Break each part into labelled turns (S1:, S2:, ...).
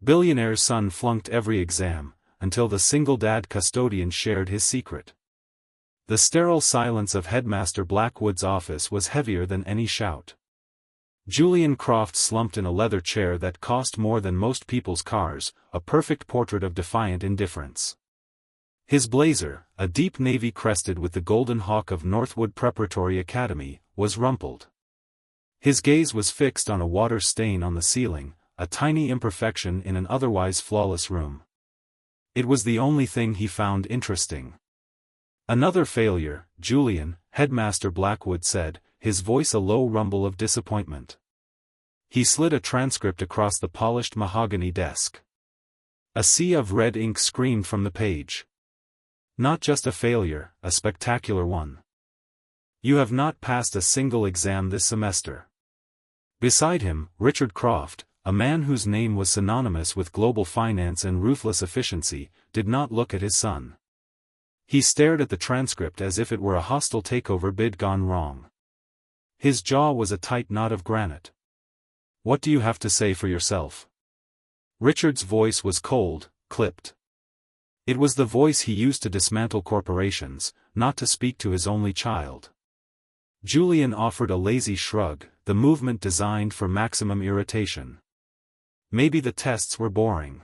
S1: Billionaire's son flunked every exam, until the single-dad custodian shared his secret. The sterile silence of Headmaster Blackwood's office was heavier than any shout. Julian Croft slumped in a leather chair that cost more than most people's cars, a perfect portrait of defiant indifference. His blazer, a deep navy crested with the golden hawk of Northwood Preparatory Academy, was rumpled. His gaze was fixed on a water stain on the ceiling, a tiny imperfection in an otherwise flawless room. It was the only thing he found interesting. "Another failure, Julian," Headmaster Blackwood said, his voice a low rumble of disappointment. He slid a transcript across the polished mahogany desk. A sea of red ink screamed from the page. "Not just a failure, a spectacular one. You have not passed a single exam this semester." Beside him, Richard Croft, a man whose name was synonymous with global finance and ruthless efficiency, did not look at his son. He stared at the transcript as if it were a hostile takeover bid gone wrong. His jaw was a tight knot of granite. "What do you have to say for yourself?" Richard's voice was cold, clipped. It was the voice he used to dismantle corporations, not to speak to his only child. Julian offered a lazy shrug, the movement designed for maximum irritation. Maybe the tests were boring.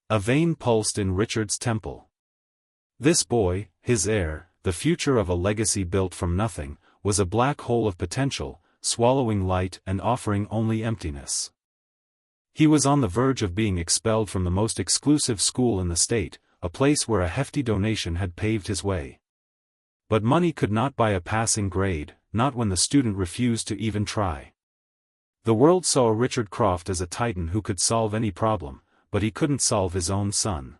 S1: A vein pulsed in Richard's temple. This boy, his heir, the future of a legacy built from nothing, was a black hole of potential, swallowing light and offering only emptiness. He was on the verge of being expelled from the most exclusive school in the state, a place where a hefty donation had paved his way. But money could not buy a passing grade, not when the student refused to even try. The world saw Richard Croft as a titan who could solve any problem, but he couldn't solve his own son.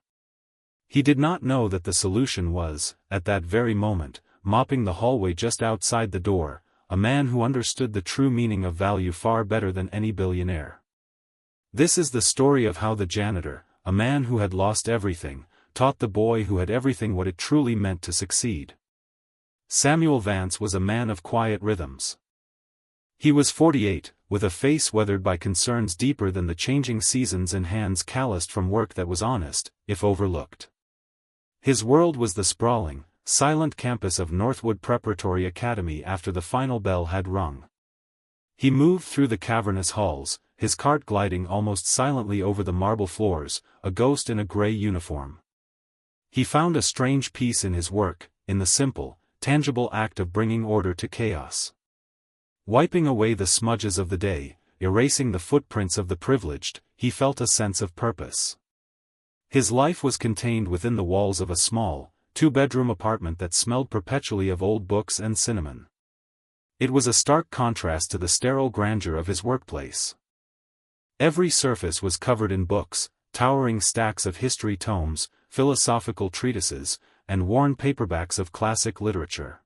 S1: He did not know that the solution was, at that very moment, mopping the hallway just outside the door, a man who understood the true meaning of value far better than any billionaire. This is the story of how the janitor, a man who had lost everything, taught the boy who had everything what it truly meant to succeed. Samuel Vance was a man of quiet rhythms. He was 48, with a face weathered by concerns deeper than the changing seasons and hands calloused from work that was honest, if overlooked. His world was the sprawling, silent campus of Northwood Preparatory Academy after the final bell had rung. He moved through the cavernous halls, his cart gliding almost silently over the marble floors, a ghost in a gray uniform. He found a strange peace in his work, in the simple, tangible act of bringing order to chaos. Wiping away the smudges of the day, erasing the footprints of the privileged, he felt a sense of purpose. His life was contained within the walls of a small, two-bedroom apartment that smelled perpetually of old books and cinnamon. It was a stark contrast to the sterile grandeur of his workplace. Every surface was covered in books, towering stacks of history tomes, philosophical treatises, and worn paperbacks of classic literature.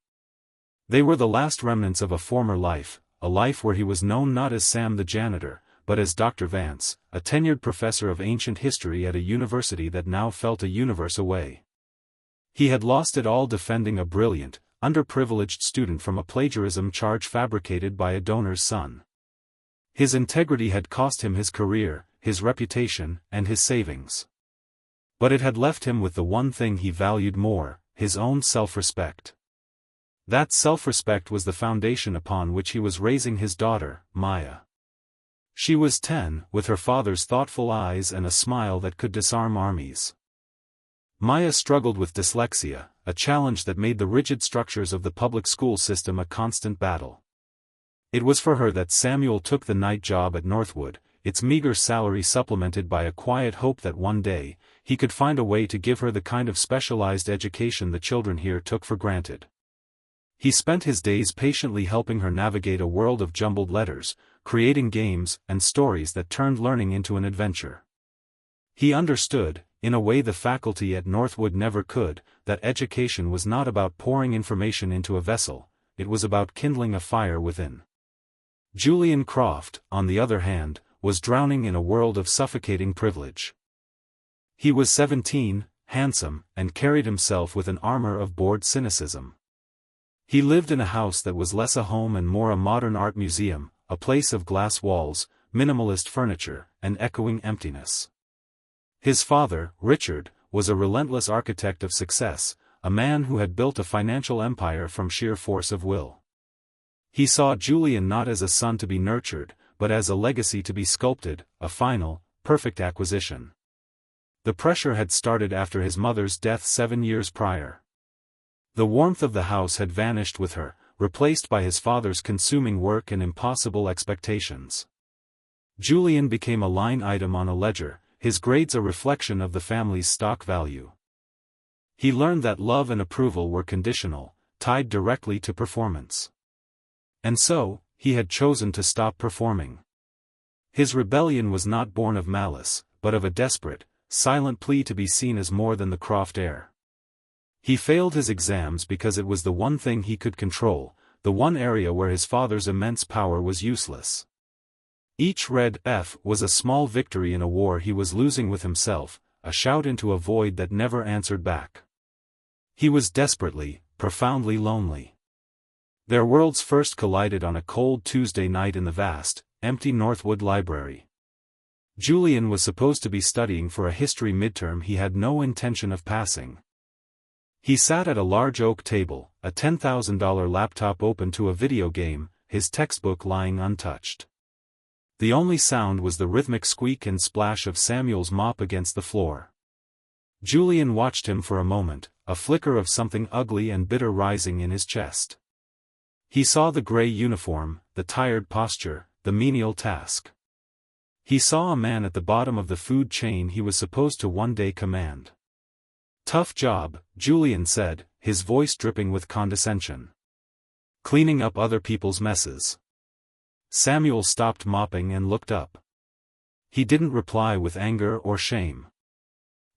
S1: They were the last remnants of a former life, a life where he was known not as Sam the janitor, but as Dr. Vance, a tenured professor of ancient history at a university that now felt a universe away. He had lost it all defending a brilliant, underprivileged student from a plagiarism charge fabricated by a donor's son. His integrity had cost him his career, his reputation, and his savings. But it had left him with the one thing he valued more, his own self-respect. That self-respect was the foundation upon which he was raising his daughter, Maya. She was 10, with her father's thoughtful eyes and a smile that could disarm armies. Maya struggled with dyslexia, a challenge that made the rigid structures of the public school system a constant battle. It was for her that Samuel took the night job at Northwood, its meager salary supplemented by a quiet hope that one day, he could find a way to give her the kind of specialized education the children here took for granted. He spent his days patiently helping her navigate a world of jumbled letters, creating games and stories that turned learning into an adventure. He understood, in a way the faculty at Northwood never could, that education was not about pouring information into a vessel, it was about kindling a fire within. Julian Croft, on the other hand, was drowning in a world of suffocating privilege. He was 17, handsome, and carried himself with an armor of bored cynicism. He lived in a house that was less a home and more a modern art museum, a place of glass walls, minimalist furniture, and echoing emptiness. His father, Richard, was a relentless architect of success, a man who had built a financial empire from sheer force of will. He saw Julian not as a son to be nurtured, but as a legacy to be sculpted, a final, perfect acquisition. The pressure had started after his mother's death 7 years prior. The warmth of the house had vanished with her, replaced by his father's consuming work and impossible expectations. Julian became a line item on a ledger, his grades a reflection of the family's stock value. He learned that love and approval were conditional, tied directly to performance. And so, he had chosen to stop performing. His rebellion was not born of malice, but of a desperate, silent plea to be seen as more than the Croft heir. He failed his exams because it was the one thing he could control, the one area where his father's immense power was useless. Each red F was a small victory in a war he was losing with himself, a shout into a void that never answered back. He was desperately, profoundly lonely. Their worlds first collided on a cold Tuesday night in the vast, empty Northwood Library. Julian was supposed to be studying for a history midterm he had no intention of passing. He sat at a large oak table, a $10,000 laptop open to a video game, his textbook lying untouched. The only sound was the rhythmic squeak and splash of Samuel's mop against the floor. Julian watched him for a moment, a flicker of something ugly and bitter rising in his chest. He saw the gray uniform, the tired posture, the menial task. He saw a man at the bottom of the food chain he was supposed to one day command. "Tough job," Julian said, his voice dripping with condescension. "Cleaning up other people's messes." Samuel stopped mopping and looked up. He didn't reply with anger or shame.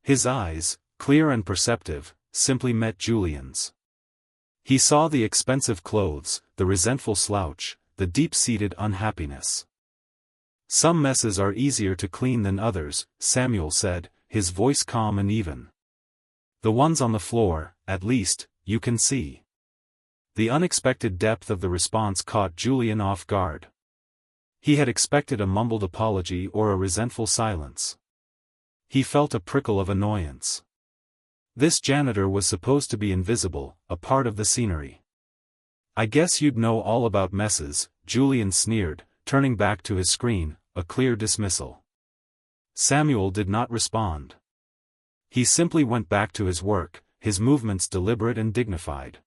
S1: His eyes, clear and perceptive, simply met Julian's. He saw the expensive clothes, the resentful slouch, the deep-seated unhappiness. "Some messes are easier to clean than others," Samuel said, his voice calm and even. "The ones on the floor, at least, you can see." The unexpected depth of the response caught Julian off guard. He had expected a mumbled apology or a resentful silence. He felt a prickle of annoyance. This janitor was supposed to be invisible, a part of the scenery. "I guess you'd know all about messes," Julian sneered, turning back to his screen, a clear dismissal. Samuel did not respond. He simply went back to his work, his movements deliberate and dignified.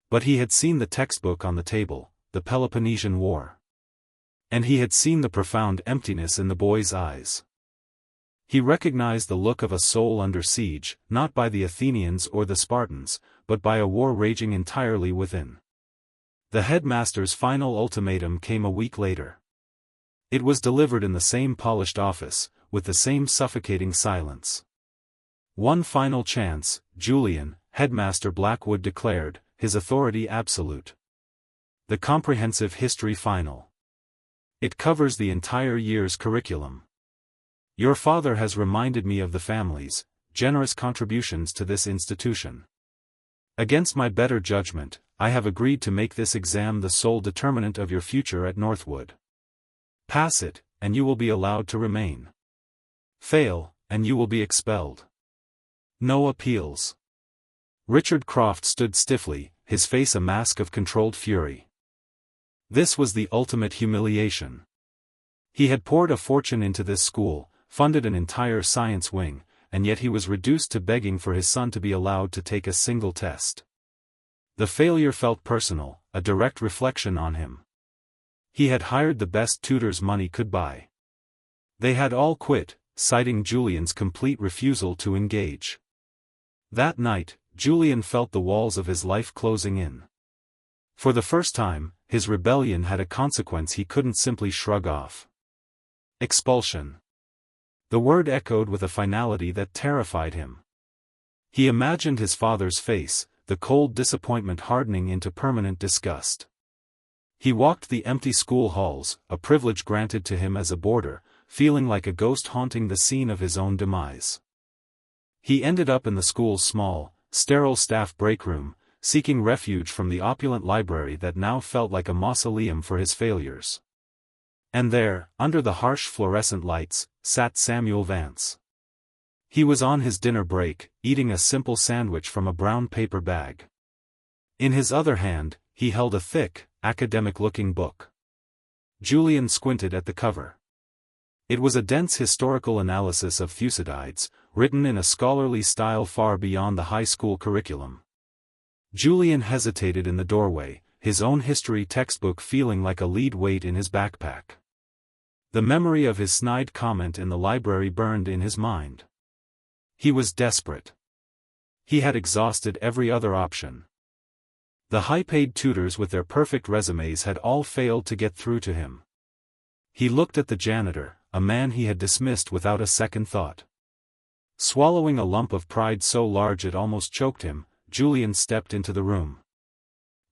S1: But he had seen the textbook on the table, the Peloponnesian War. And he had seen the profound emptiness in the boy's eyes. He recognized the look of a soul under siege, not by the Athenians or the Spartans, but by a war raging entirely within. The headmaster's final ultimatum came a week later. It was delivered in the same polished office, with the same suffocating silence. "One final chance, Julian," Headmaster Blackwood declared, his authority absolute. "The comprehensive history final. It covers the entire year's curriculum. Your father has reminded me of the family's generous contributions to this institution. Against my better judgment, I have agreed to make this exam the sole determinant of your future at Northwood. Pass it, and you will be allowed to remain. Fail, and you will be expelled. No appeals." Richard Croft stood stiffly, his face a mask of controlled fury. This was the ultimate humiliation. He had poured a fortune into this school, funded an entire science wing, and yet he was reduced to begging for his son to be allowed to take a single test. The failure felt personal, a direct reflection on him. He had hired the best tutors money could buy. They had all quit, citing Julian's complete refusal to engage. That night, Julian felt the walls of his life closing in. For the first time, his rebellion had a consequence he couldn't simply shrug off. Expulsion. The word echoed with a finality that terrified him. He imagined his father's face, the cold disappointment hardening into permanent disgust. He walked the empty school halls, a privilege granted to him as a boarder, feeling like a ghost haunting the scene of his own demise. He ended up in the school's small, sterile staff break room, seeking refuge from the opulent library that now felt like a mausoleum for his failures. And there, under the harsh fluorescent lights, sat Samuel Vance. He was on his dinner break, eating a simple sandwich from a brown paper bag. In his other hand, he held a thick, academic-looking book. Julian squinted at the cover. It was a dense historical analysis of Thucydides, written in a scholarly style far beyond the high school curriculum. Julian hesitated in the doorway, his own history textbook feeling like a lead weight in his backpack. The memory of his snide comment in the library burned in his mind. He was desperate. He had exhausted every other option. The high-paid tutors with their perfect resumes had all failed to get through to him. He looked at the janitor, a man he had dismissed without a second thought. Swallowing a lump of pride so large it almost choked him, Julian stepped into the room.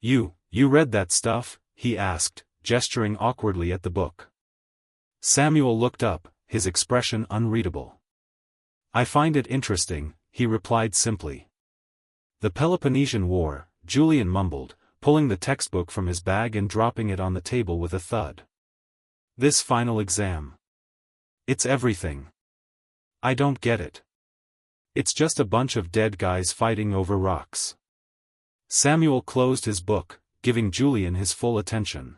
S1: You read that stuff?" he asked, gesturing awkwardly at the book. Samuel looked up, his expression unreadable. "I find it interesting," he replied simply. "The Peloponnesian War," Julian mumbled, pulling the textbook from his bag and dropping it on the table with a thud. "This final exam. It's everything. I don't get it. It's just a bunch of dead guys fighting over rocks." Samuel closed his book, giving Julian his full attention.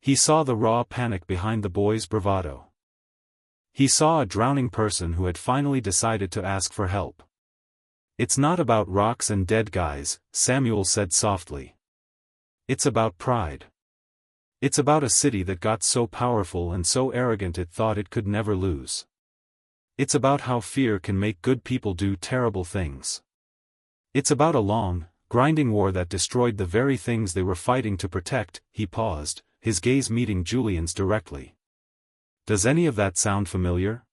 S1: He saw the raw panic behind the boy's bravado. He saw a drowning person who had finally decided to ask for help. "It's not about rocks and dead guys," Samuel said softly. "It's about pride. It's about a city that got so powerful and so arrogant it thought it could never lose. It's about how fear can make good people do terrible things. It's about a long, grinding war that destroyed the very things they were fighting to protect." He paused, his gaze meeting Julian's directly. "Does any of that sound familiar?"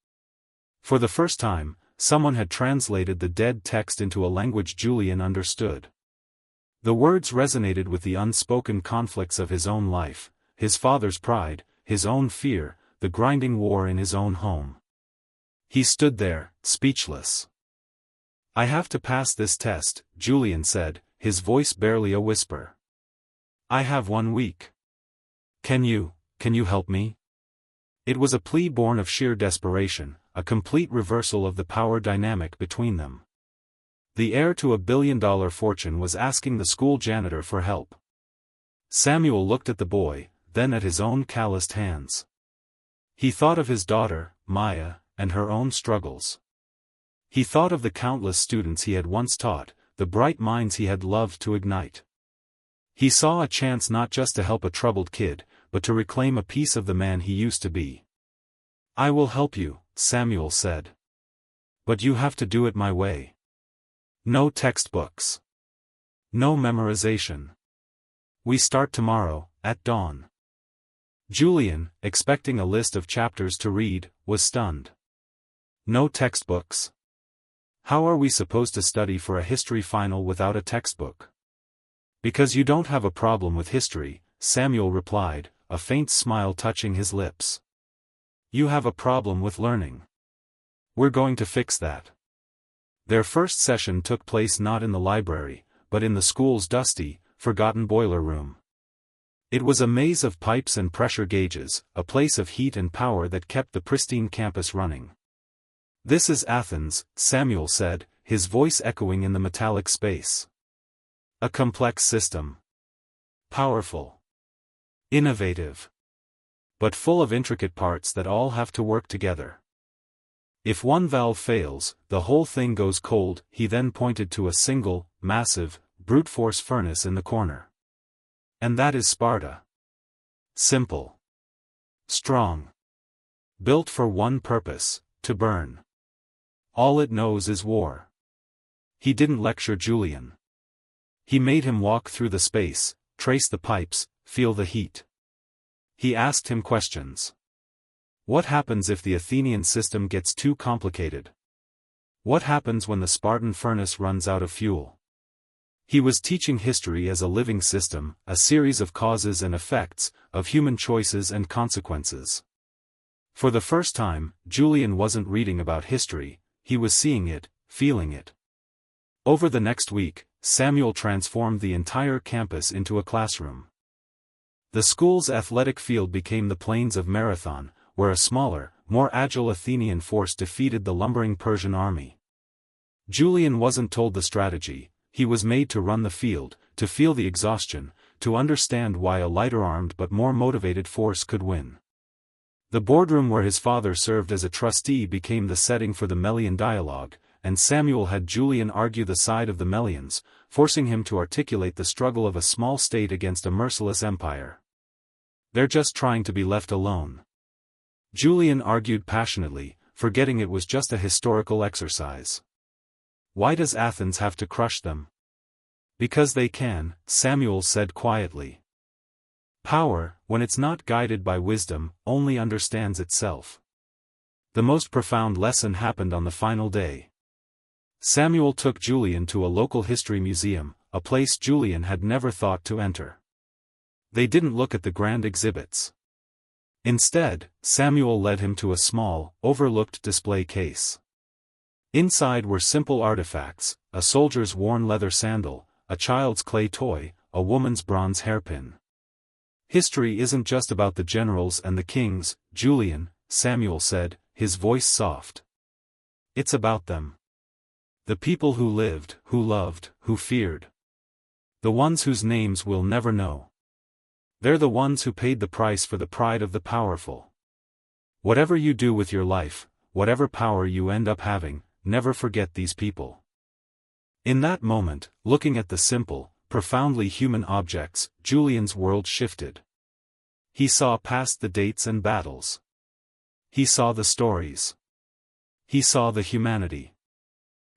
S1: For the first time, someone had translated the dead text into a language Julian understood. The words resonated with the unspoken conflicts of his own life, his father's pride, his own fear, the grinding war in his own home. He stood there, speechless. "I have to pass this test," Julian said, his voice barely a whisper. "I have 1 week. Can you help me?" It was a plea born of sheer desperation, a complete reversal of the power dynamic between them. The heir to a billion-dollar fortune was asking the school janitor for help. Samuel looked at the boy, then at his own calloused hands. He thought of his daughter, Maya, and her own struggles. He thought of the countless students he had once taught, the bright minds he had loved to ignite. He saw a chance not just to help a troubled kid, but to reclaim a piece of the man he used to be. "I will help you," Samuel said. "But you have to do it my way. No textbooks. No memorization. We start tomorrow, at dawn." Julian, expecting a list of chapters to read, was stunned. "No textbooks? How are we supposed to study for a history final without a textbook?" "Because you don't have a problem with history," Samuel replied, a faint smile touching his lips. "You have a problem with learning. We're going to fix that." Their first session took place not in the library, but in the school's dusty, forgotten boiler room. It was a maze of pipes and pressure gauges, a place of heat and power that kept the pristine campus running. "This is Athens," Samuel said, his voice echoing in the metallic space. "A complex system. Powerful. Innovative. But full of intricate parts that all have to work together. If one valve fails, the whole thing goes cold." He then pointed to a single, massive, brute force furnace in the corner. "And that is Sparta. Simple. Strong. Built for one purpose, to burn. All it knows is war." He didn't lecture Julian. He made him walk through the space, trace the pipes, feel the heat. He asked him questions. What happens if the Athenian system gets too complicated? What happens when the Spartan furnace runs out of fuel? He was teaching history as a living system, a series of causes and effects, of human choices and consequences. For the first time, Julian wasn't reading about history, he was seeing it, feeling it. Over the next week, Samuel transformed the entire campus into a classroom. The school's athletic field became the plains of Marathon, where a smaller, more agile Athenian force defeated the lumbering Persian army. Julian wasn't told the strategy, he was made to run the field, to feel the exhaustion, to understand why a lighter-armed but more motivated force could win. The boardroom where his father served as a trustee became the setting for the Melian dialogue, and Samuel had Julian argue the side of the Melians, forcing him to articulate the struggle of a small state against a merciless empire. "They're just trying to be left alone." Julian argued passionately, forgetting it was just a historical exercise. "Why does Athens have to crush them?" "Because they can," Samuel said quietly. "Power, when it's not guided by wisdom, only understands itself." The most profound lesson happened on the final day. Samuel took Julian to a local history museum, a place Julian had never thought to enter. They didn't look at the grand exhibits. Instead, Samuel led him to a small, overlooked display case. Inside were simple artifacts, a soldier's worn leather sandal, a child's clay toy, a woman's bronze hairpin. "History isn't just about the generals and the kings, Julian," Samuel said, his voice soft. "It's about them. The people who lived, who loved, who feared. The ones whose names we'll never know. They're the ones who paid the price for the pride of the powerful. Whatever you do with your life, whatever power you end up having, never forget these people." In that moment, looking at the simple, profoundly human objects, Julian's world shifted. He saw past the dates and battles. He saw the stories. He saw the humanity.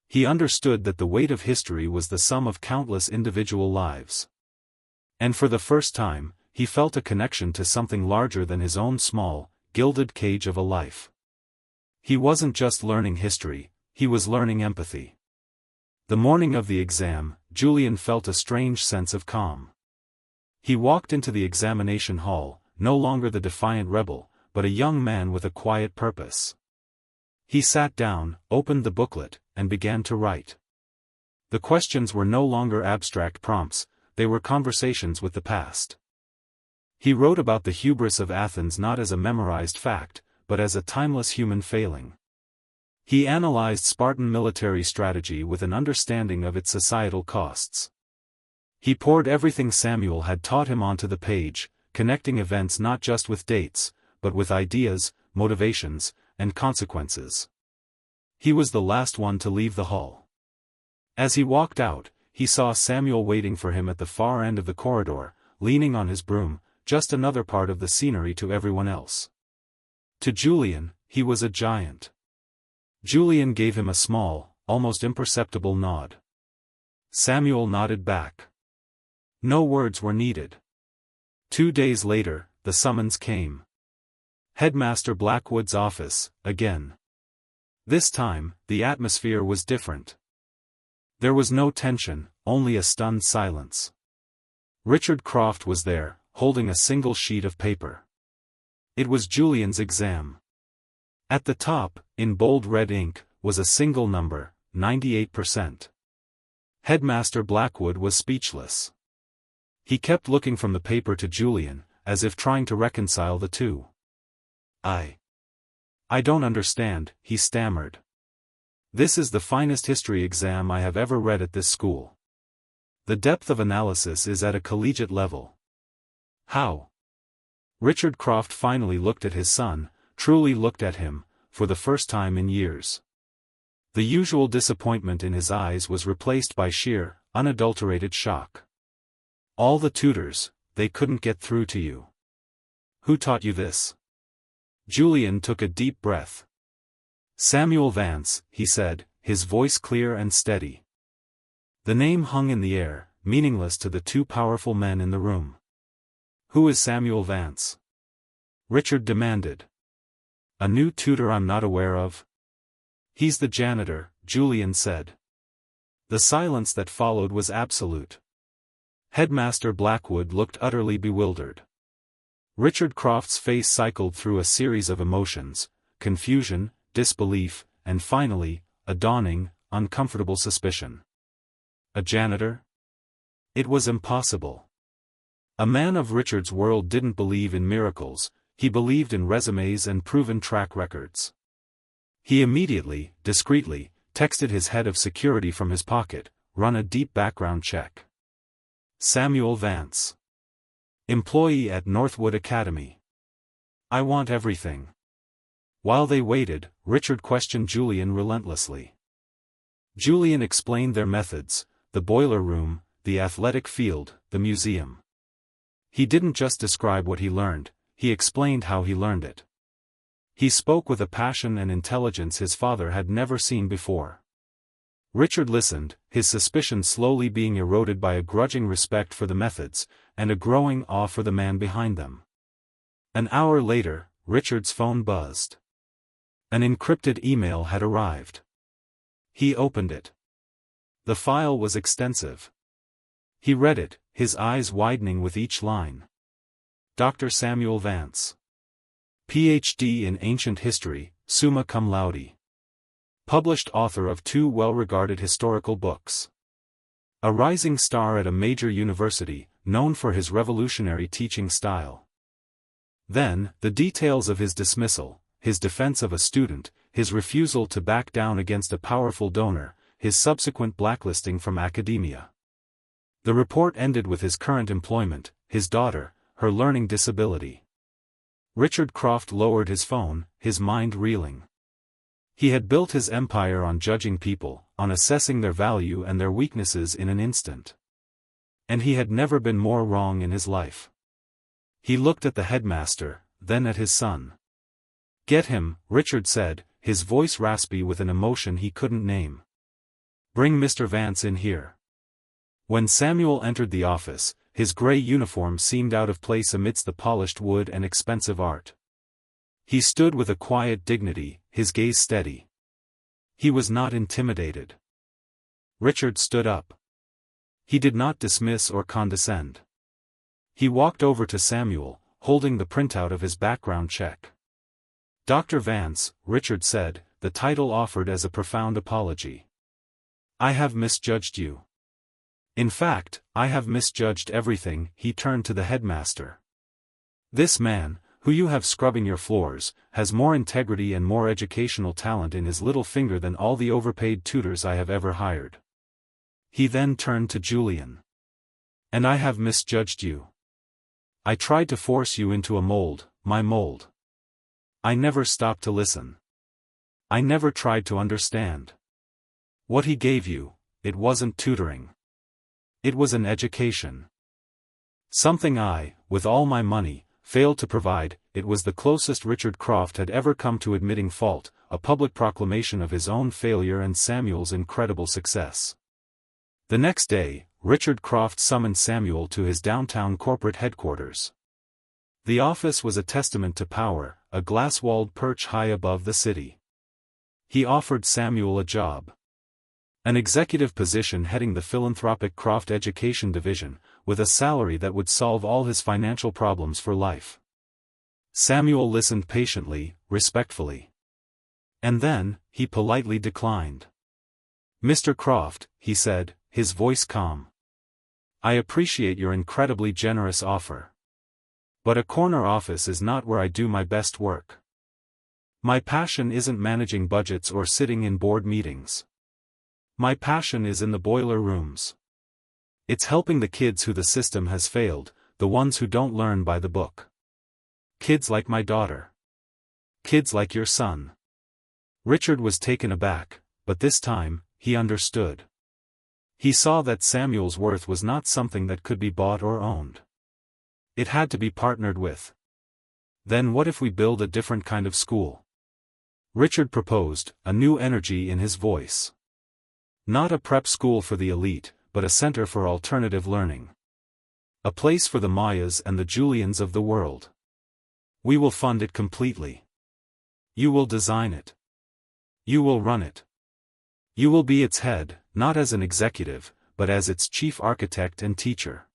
S1: He understood that the weight of history was the sum of countless individual lives. And for the first time, he felt a connection to something larger than his own small, gilded cage of a life. He wasn't just learning history, he was learning empathy. The morning of the exam, Julian felt a strange sense of calm. He walked into the examination hall, no longer the defiant rebel, but a young man with a quiet purpose. He sat down, opened the booklet, and began to write. The questions were no longer abstract prompts, they were conversations with the past. He wrote about the hubris of Athens not as a memorized fact, but as a timeless human failing. He analyzed Spartan military strategy with an understanding of its societal costs. He poured everything Samuel had taught him onto the page, connecting events not just with dates, but with ideas, motivations, and consequences. He was the last one to leave the hall. As he walked out, he saw Samuel waiting for him at the far end of the corridor, leaning on his broom, just another part of the scenery to everyone else. To Julian, he was a giant. Julian gave him a small, almost imperceptible nod. Samuel nodded back. No words were needed. 2 days later, the summons came. Headmaster Blackwood's office, again. This time, the atmosphere was different. There was no tension, only a stunned silence. Richard Croft was there, holding a single sheet of paper. It was Julian's exam. At the top, in bold red ink, was a single number, 98%. Headmaster Blackwood was speechless. He kept looking from the paper to Julian, as if trying to reconcile the two. I don't understand," he stammered. "This is the finest history exam I have ever read at this school. The depth of analysis is at a collegiate level." "How?" Richard Croft finally looked at his son, truly looked at him, for the first time in years. The usual disappointment in his eyes was replaced by sheer, unadulterated shock. "All the tutors, they couldn't get through to you. Who taught you this?" Julian took a deep breath. "Samuel Vance," he said, his voice clear and steady. The name hung in the air, meaningless to the two powerful men in the room. "Who is Samuel Vance?" Richard demanded. "A new tutor I'm not aware of?" "He's the janitor," Julian said. The silence that followed was absolute. Headmaster Blackwood looked utterly bewildered. Richard Croft's face cycled through a series of emotions, confusion, disbelief, and finally, a dawning, uncomfortable suspicion. A janitor? It was impossible. A man of Richard's world didn't believe in miracles, He believed in resumes and proven track records. He immediately, discreetly, texted his head of security from his pocket, "Run a deep background check. Samuel Vance. Employee at Northwood Academy. I want everything." While they waited, Richard questioned Julian relentlessly. Julian explained their methods: the boiler room, the athletic field, the museum. He didn't just describe what he learned, he explained how he learned it. He spoke with a passion and intelligence his father had never seen before. Richard listened, his suspicions slowly being eroded by a grudging respect for the methods, and a growing awe for the man behind them. An hour later, Richard's phone buzzed. An encrypted email had arrived. He opened it. The file was extensive. He read it, his eyes widening with each line. Dr. Samuel Vance. Ph.D. in Ancient History, summa cum laude. Published author of 2 well-regarded historical books. A rising star at a major university, known for his revolutionary teaching style. Then, the details of his dismissal, his defense of a student, his refusal to back down against a powerful donor, his subsequent blacklisting from academia. The report ended with his current employment, his daughter, her learning disability. Richard Croft lowered his phone, his mind reeling. He had built his empire on judging people, on assessing their value and their weaknesses in an instant. And he had never been more wrong in his life. He looked at the headmaster, then at his son. "Get him," Richard said, his voice raspy with an emotion he couldn't name. "Bring Mr. Vance in here." When Samuel entered the office, his gray uniform seemed out of place amidst the polished wood and expensive art. He stood with a quiet dignity, his gaze steady. He was not intimidated. Richard stood up. He did not dismiss or condescend. He walked over to Samuel, holding the printout of his background check. "Dr. Vance," Richard said, the title offered as a profound apology. "I have misjudged you. In fact, I have misjudged everything." He turned to the headmaster. "This man, who you have scrubbing your floors, has more integrity and more educational talent in his little finger than all the overpaid tutors I have ever hired." He then turned to Julian. "And I have misjudged you. I tried to force you into a mold, my mold. I never stopped to listen. I never tried to understand. What he gave you, it wasn't tutoring. It was an education. Something I, with all my money, failed to provide." It was the closest Richard Croft had ever come to admitting fault, a public proclamation of his own failure and Samuel's incredible success. The next day, Richard Croft summoned Samuel to his downtown corporate headquarters. The office was a testament to power, a glass-walled perch high above the city. He offered Samuel a job. An executive position heading the philanthropic Croft Education Division, with a salary that would solve all his financial problems for life. Samuel listened patiently, respectfully. And then, he politely declined. "Mr. Croft," he said, his voice calm. "I appreciate your incredibly generous offer. But a corner office is not where I do my best work. My passion isn't managing budgets or sitting in board meetings. My passion is in the boiler rooms. It's helping the kids who the system has failed, the ones who don't learn by the book. Kids like my daughter. Kids like your son." Richard was taken aback, but this time, he understood. He saw that Samuel's worth was not something that could be bought or owned. It had to be partnered with. "Then what if we build a different kind of school?" Richard proposed, a new energy in his voice. "Not a prep school for the elite, but a center for alternative learning. A place for the Mayas and the Julians of the world. We will fund it completely. You will design it. You will run it. You will be its head, not as an executive, but as its chief architect and teacher."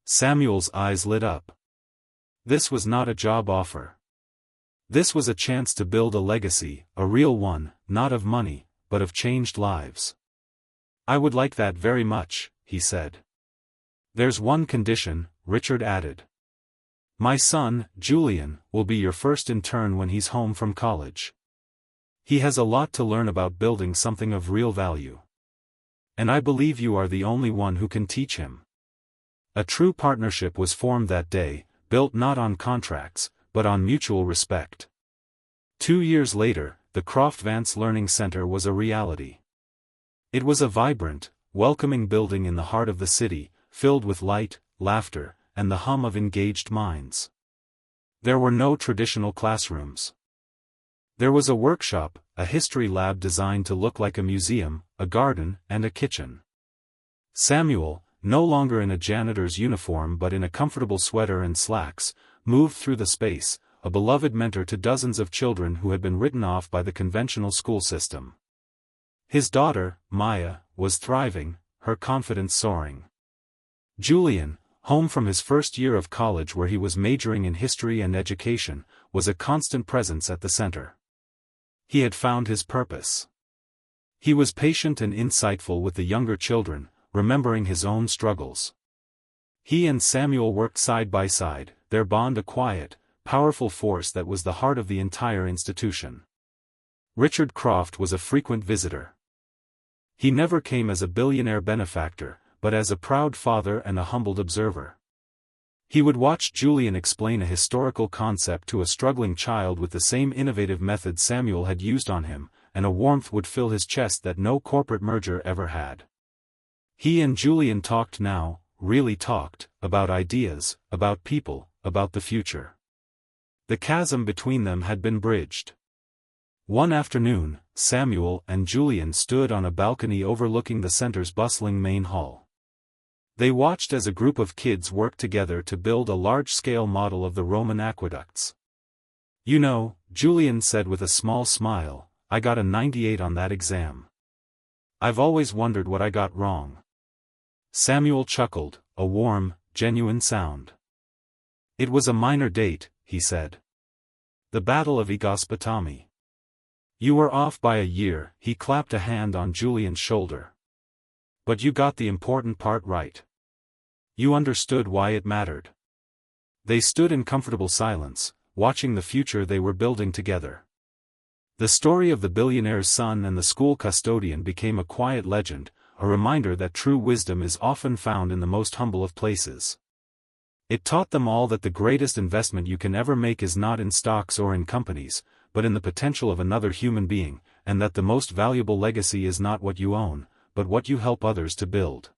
S1: Samuel's eyes lit up. This was not a job offer. This was a chance to build a legacy, a real one, not of money, but of changed lives. "I would like that very much," he said. "There's one condition," Richard added. My son, Julian, will be your first intern when he's home from college. He has a lot to learn about building something of real value. And I believe you are the only one who can teach him. A true partnership was formed that day, built not on contracts, but on mutual respect. 2 years later, the Croft Vance Learning Center was a reality. It was a vibrant, welcoming building in the heart of the city, filled with light, laughter, and the hum of engaged minds. There were no traditional classrooms. There was a workshop, a history lab designed to look like a museum, a garden, and a kitchen. Samuel, no longer in a janitor's uniform but in a comfortable sweater and slacks, moved through the space, a beloved mentor to dozens of children who had been written off by the conventional school system. His daughter, Maya, was thriving, her confidence soaring. Julian, home from his first year of college where he was majoring in history and education, was a constant presence at the center. He had found his purpose. He was patient and insightful with the younger children, remembering his own struggles. He and Samuel worked side by side, their bond a quiet, powerful force that was the heart of the entire institution. Richard Croft was a frequent visitor. He never came as a billionaire benefactor, but as a proud father and a humbled observer. He would watch Julian explain a historical concept to a struggling child with the same innovative method Samuel had used on him, and a warmth would fill his chest that no corporate merger ever had. He and Julian talked now, really talked, about ideas, about people, about the future. The chasm between them had been bridged. One afternoon, Samuel and Julian stood on a balcony overlooking the center's bustling main hall. They watched as a group of kids worked together to build a large-scale model of the Roman aqueducts. You know, Julian said with a small smile, I got a 98 on that exam. I've always wondered what I got wrong. Samuel chuckled, a warm, genuine sound. It was a minor date, he said. The Battle of Egospotami. You were off by a year, he clapped a hand on Julian's shoulder. But you got the important part right. You understood why it mattered. They stood in comfortable silence, watching the future they were building together. The story of the billionaire's son and the school custodian became a quiet legend, a reminder that true wisdom is often found in the most humble of places. It taught them all that the greatest investment you can ever make is not in stocks or in companies, but in the potential of another human being, and that the most valuable legacy is not what you own, but what you help others to build.